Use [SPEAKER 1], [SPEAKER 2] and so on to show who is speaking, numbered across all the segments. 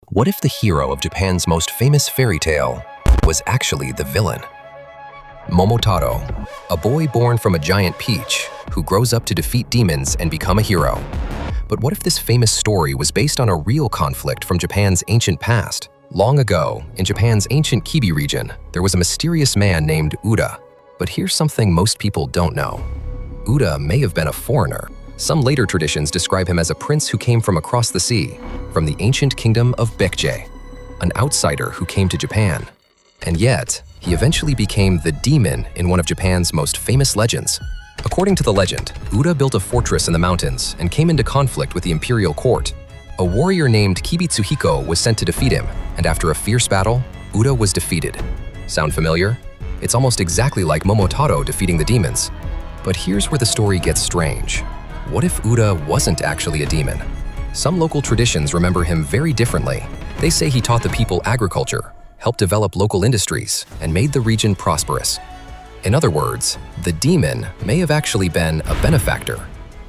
[SPEAKER 1] What if the hero of Japan's most famous fairy tale was actually the villain? Momotaro, a boy born from a giant peach who grows up to defeat demons and become a hero. But what if this famous story was based on a real conflict from Japan's ancient past? Long ago, in Japan's ancient Kibi region, there was a mysterious man named Uda. But here's something most people don't know. Uda may have been a foreigner. Some later traditions describe him as a prince who came from across the sea, from the ancient kingdom of Baekje, an outsider who came to Japan. And yet, he eventually became the demon in one of Japan's most famous legends. According to the legend, Uda built a fortress in the mountains and came into conflict with the imperial court. A warrior named Kibitsu was sent to defeat him, and after a fierce battle, Uda was defeated. Sound familiar? It's almost exactly like Momotaro defeating the demons. But here's where the story gets strange. What if Uda wasn't actually a demon? Some local traditions remember him very differently. They say he taught the people agriculture, helped develop local industries, and made the region prosperous. In other words, the demon may have actually been a benefactor.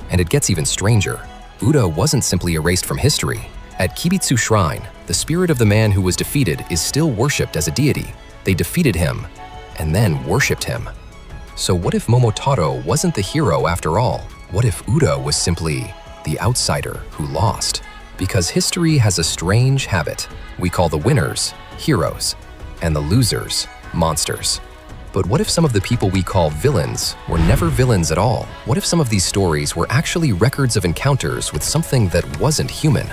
[SPEAKER 1] And it gets even stranger. Uda wasn't simply erased from history. At Kibitsu Shrine, the spirit of the man who was defeated is still worshipped as a deity. They defeated him, and then worshipped him. So what if Momotaro wasn't the hero after all? What if Uda was simply the outsider who lost? Because history has a strange habit. We call the winners heroes, and the losers monsters. But what if some of the people we call villains were never villains at all? What if some of these stories were actually records of encounters with something that wasn't human?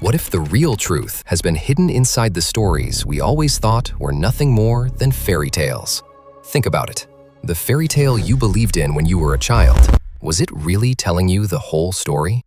[SPEAKER 1] What if the real truth has been hidden inside the stories we always thought were nothing more than fairy tales? Think about it. The fairy tale you believed in when you were a child, was it really telling you the whole story?